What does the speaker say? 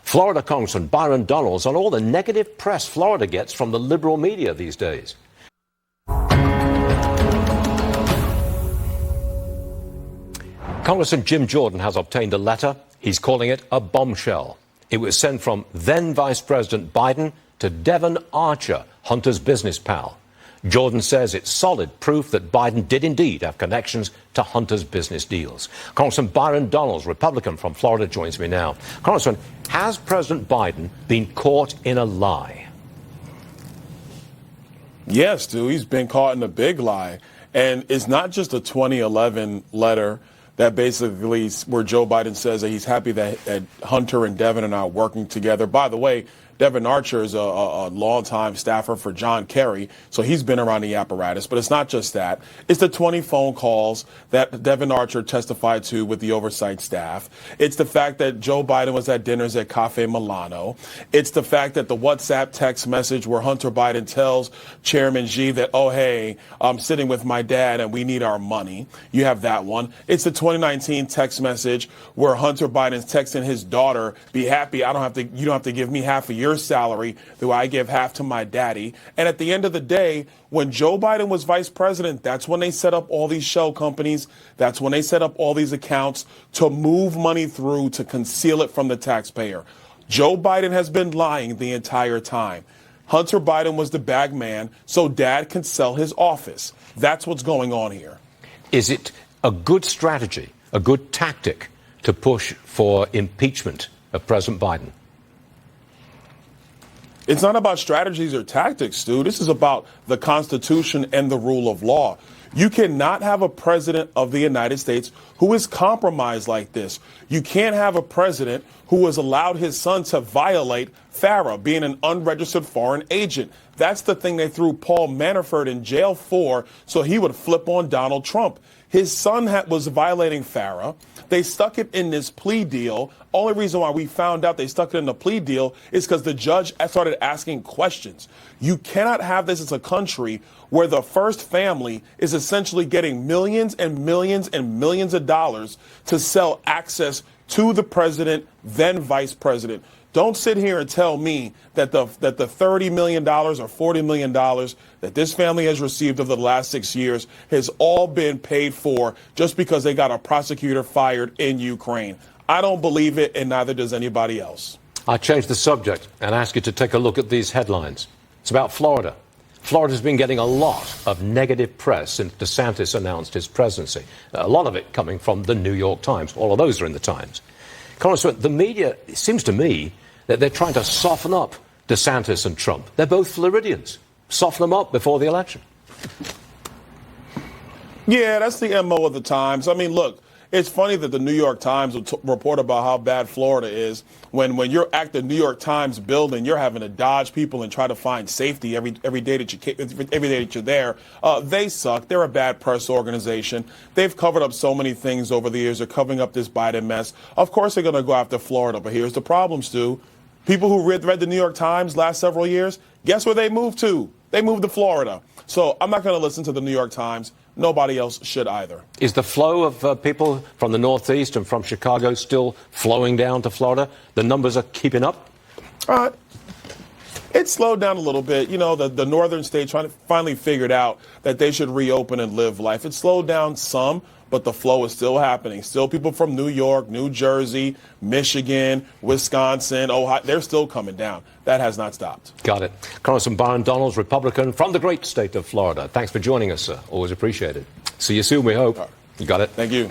Florida Congressman Byron Donalds on all the negative press Florida gets from the liberal media these days. Congressman Jim Jordan has obtained a letter. He's calling it a bombshell. It was sent from then Vice President Biden to Devon Archer, Hunter's business pal. Jordan says it's solid proof that Biden did indeed have connections to Hunter's business deals. Congressman Byron Donalds, Republican from Florida, joins me now. Congressman, has President Biden been caught in a lie? Yes, dude, he's been caught in a big lie. And it's not just a 2011 letter that basically where Joe Biden says that he's happy that Hunter and Devon are now working together. By the way, Devon Archer is a longtime staffer for John Kerry, so he's been around the apparatus. But it's not just that. It's the 20 phone calls that Devon Archer testified to with the oversight staff. It's the fact that Joe Biden was at dinners at Cafe Milano. It's the fact that the WhatsApp text message where Hunter Biden tells Chairman Xi that, oh, hey, I'm sitting with my dad and we need our money. You have that one. It's the 2019 text message where Hunter Biden's texting his daughter, be happy, you don't have to give me half of your salary, though I give half to my daddy. And at the end of the day, when Joe Biden was vice president, that's when they set up all these shell companies. That's when they set up all these accounts to move money through to conceal it from the taxpayer. Joe Biden has been lying the entire time. Hunter Biden was the bag man so dad can sell his office. That's what's going on here. Is it a good strategy, a good tactic to push for impeachment of President Biden? It's not about strategies or tactics, Stu. This is about the Constitution and the rule of law. You cannot have a president of the United States who is compromised like this. You can't have a president who has allowed his son to violate FARA, being an unregistered foreign agent. That's the thing they threw Paul Manafort in jail for, so he would flip on Donald Trump. His son was violating FARA. They stuck it in this plea deal. Only reason why we found out they stuck it in the plea deal is because the judge started asking questions. You cannot have this as a country where the first family is essentially getting millions and millions and millions of dollars to sell access to the president, then vice president. Don't sit here and tell me that the $30 million or $40 million that this family has received over the last 6 years has all been paid for just because they got a prosecutor fired in Ukraine. I don't believe it, and neither does anybody else. I'll change the subject and ask you to take a look at these headlines. It's about Florida. Florida's been getting a lot of negative press since DeSantis announced his presidency. A lot of it coming from the New York Times. All of those are in the Times. Congressman, the media, it seems to me that they're trying to soften up DeSantis and Trump. They're both Floridians. Soften them up before the election. Yeah, that's the MO of the Times. I mean, look, it's funny that the New York Times will report about how bad Florida is when you're at the New York Times building, you're having to dodge people and try to find safety every day that you're there. They suck. They're a bad press organization. They've covered up so many things over the years. They're covering up this Biden mess. Of course they're going to go after Florida, but here's the problem, Stu. People who read the New York Times last several years, guess where they moved to? They moved to Florida. So I'm not going to listen to the New York Times. Nobody else should either. Is the flow of people from the Northeast and from Chicago still flowing down to Florida? The numbers are keeping up? It slowed down a little bit. You know, the northern states finally figured out that they should reopen and live life. It slowed down some, but the flow is still happening. Still people from New York, New Jersey, Michigan, Wisconsin, Ohio, they're still coming down. That has not stopped. Got it. Congressman Byron Donalds, Republican from the great state of Florida. Thanks for joining us, sir. Always appreciated. See you soon, we hope. You got it. Thank you.